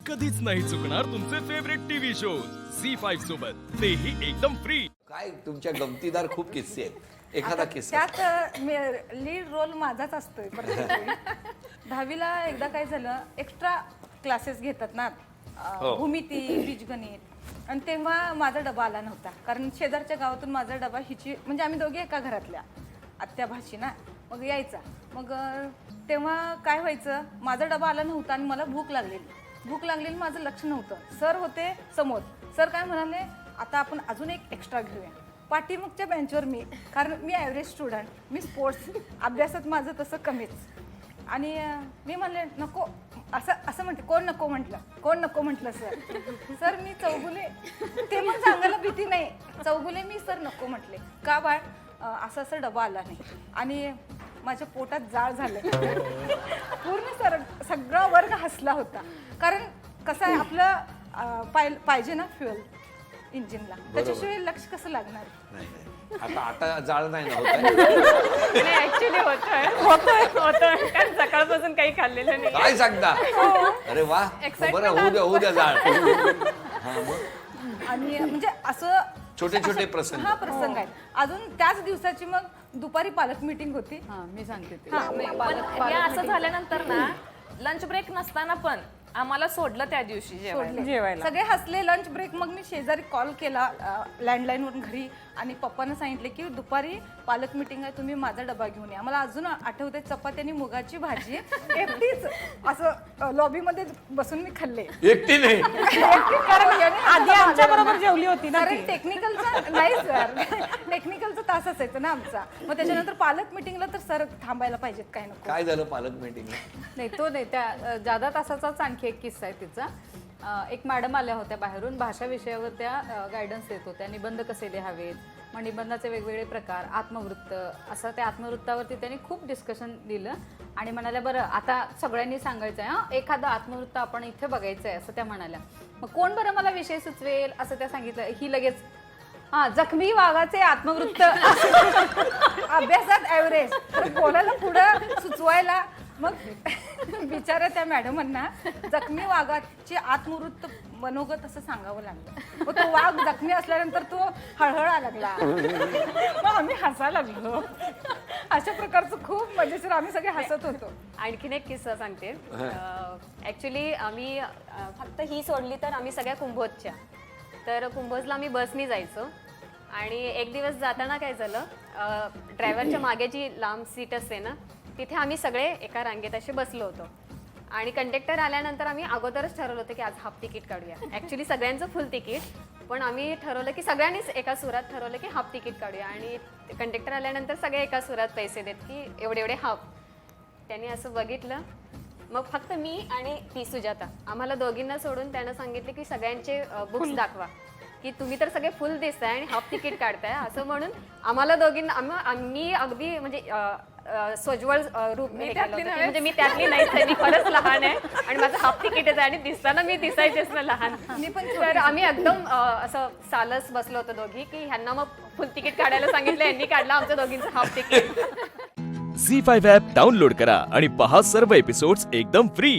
कधीच नाही चुकणार तुमचे फेवरेट टीव्ही शोज झी5 सोबत, तेही एकदम फ्री. काय तुमच्या गमतीदार खूप किस्से आहेत. एखादा किस्सा त्यात लीड रोल माझाच असतोय प्रत्येक वेळी. 10वीला एकदा काय झालं, एक्स्ट्रा क्लासेस घेतात ना, भूमिती, बीजगणित, आणि तेव्हा माझा डबा आला नव्हता. कारण शेजारच्या गावातून माझा डबा हिची, म्हणजे आम्ही दोघे एका घरातल्या आत्या भाची ना, मग यायचा. मग तेव्हा काय व्हायचं, माझा डबा आला नव्हता आणि मला भूक लागलेली माझं लक्ष नव्हतं. सर होते समोर. सर काय म्हणाले, आता आपण अजून एक एक्स्ट्रा घेऊया. पाठीमागच्या बेंचवर मी, कारण मी ॲव्हरेज स्टुडंट, मी स्पोर्ट्स अभ्यासात माझं तसं कमीच. आणि मी म्हणले नको, असं म्हणते. कोण नको म्हटलं सर मी चौगुले, ते पण सांगायला भीती नाही, चौगुले मी सर नको म्हटले. का बाळ, असं डबा आला नाही. आणि माझ्या पोटात जाळ झालं. पूर्ण सगळा वर्ग हसला होता. कारण कसं आहे, आपलं पाहिजे ना फ्युएल इंजिनला, त्याच्याशिवाय लक्ष कसं लागणार. नाही आता जाळ नाही ना होत. ऍक्च्युली होतोय कारण सकाळपासून काही खाल्लेलं नाही. काय सांगता. अरे वा, बरं होऊ द्या जाळ. आणि म्हणजे असं छोटे प्रसंग. हा प्रसंग आहे. अजून त्याच दिवसाची मग दुपारी पालक मीटिंग होती. मी सांगते ते. पण हे असं झाल्यानंतर ना, लंच ब्रेक नसताना पण आम्हाला सोडलं त्या दिवशी जेवायला. सगळे हसले. लंच ब्रेक मग मी शेजारी कॉल केला लँडलाईन वरून घरी, आणि पप्पांना सांगितले की दुपारी पालक मीटिंग आहे, तुम्ही माझा डबा घेऊन या. मला अजून आठवते, चपाती आणि मुगाची भाजी एकटीच असं लॉबीमध्ये बसून मी खाल्ले. एकटी नाही. आधी आमच्या बरोबर जेवली होती ना. कारण टेक्निकलचा नाही सर, टेक्निकलचा तास असायचा ना आमचा. मग त्याच्यानंतर पालक मिटिंगला तर सर थांबायला पाहिजेत, काय नको. काय झालं पालक मीटिंगला? नाही तो नाही, त्या जादा तासाचाच आणखी एक किस्सा आहे तिचा. एक मॅडम आल्या होत्या बाहेरून, भाषा विषयावर त्या गायडन्स देत होत्या. निबंध कसे लिहावेत, मग निबंधाचे वेगवेगळे प्रकार, आत्मवृत्त, असं त्या आत्मवृत्तावरती त्यांनी खूप डिस्कशन दिलं. आणि म्हणाल्या, बरं आता सगळ्यांनी सांगायचं आहे, एखादं आत्मवृत्त आपण इथे बघायचं आहे, असं त्या म्हणाल्या. मग कोण बरं मला विषय सुचवेल, असं त्या सांगितलं. ही लगेच जखमी वाघाचे आत्मवृत्त. अभ्यासात ॲव्हरेज, तर बोलायला पुढं सुचवायला. मग बिचारा त्या मॅडमांना जखमी वाघाचे आत्मवृत्त मनोगत असं सांगावं लागलं. मग तो वाघ जखमी असल्यानंतर तो हळहळा लागला. मग आम्ही हसायला लागलो. अशा प्रकारचं खूप मजेशीर, आम्ही सगळे हसत होतो. आणखीन एक किस्सा सांगते. ऍक्च्युली आम्ही फक्त ही सोडली तर आम्ही सगळ्या कुंभोजच्या. तर कुंभोजला आम्ही बसनी जायचो. आणि एक दिवस जाताना काय झालं, ड्रायव्हरच्या मागे जी लांब सीट असते ना, तिथे आम्ही सगळे एका रांगेत असे बसलो होतो. आणि कंडक्टर आल्यानंतर आम्ही अगोदरच ठरवलं होतं की आज हाफ तिकीट काढूया. ॲक्च्युली सगळ्यांचं फुल तिकीट, पण आम्ही ठरवलं की सगळ्यांनीच एका सुरात ठरवलं की हाफ तिकीट काढूया. आणि कंडक्टर आल्यानंतर सगळे एका सुरात पैसे देत की एवढे हाफ. त्यांनी असं बघितलं. मग फक्त मी आणि ती सुजाता, आम्हाला दोघींना सोडून त्यानं सांगितले की सगळ्यांचे बुक्स दाखवा, की तुम्ही तर सगळे फुल दिसताय आणि हाफ तिकीट काढताय. असं म्हणून आम्हाला दोघींना, आम्ही अगदी म्हणजे सोज्वळ रूप म्हणजे मी त्यातली नाही, मी खरंच लहान आहे आणि माझं हाफ तिकीट आहे आणि दिसताना मी दिसायचेच ना लहान. तर आम्ही एकदम असं सालस बसलो होतो दोघी, की ह्यांना मग फुल तिकीट काढायला सांगितलं, यांनी काढलं आमच्या दोघींचं हाफ तिकीट. झी5 ॲप डाउनलोड करा आणि पहा सर्व एपिसोड्स एकदम फ्री.